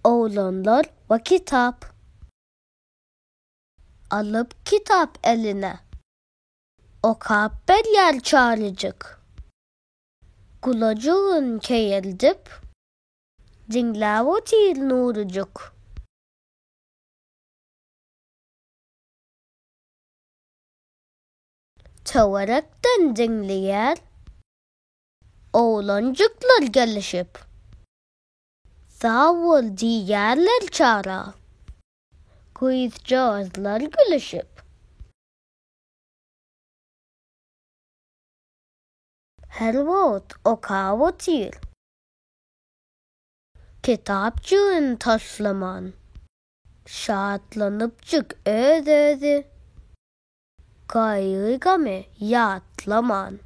Oğlanlar ve kitap. Alıp kitap eline, okap bir yer çağıracak. Kulacığın keyildip, dinlevotil nurucuk. Tavaraktan dinleyer, oğlancıklar gelişip, zavul diyerler çağıra, kuyuzcağızlar gülüşüp. Helvot okavotil, kitapçığın taşlaman, şatlanıpcık ödödü, kaygame yatlaman.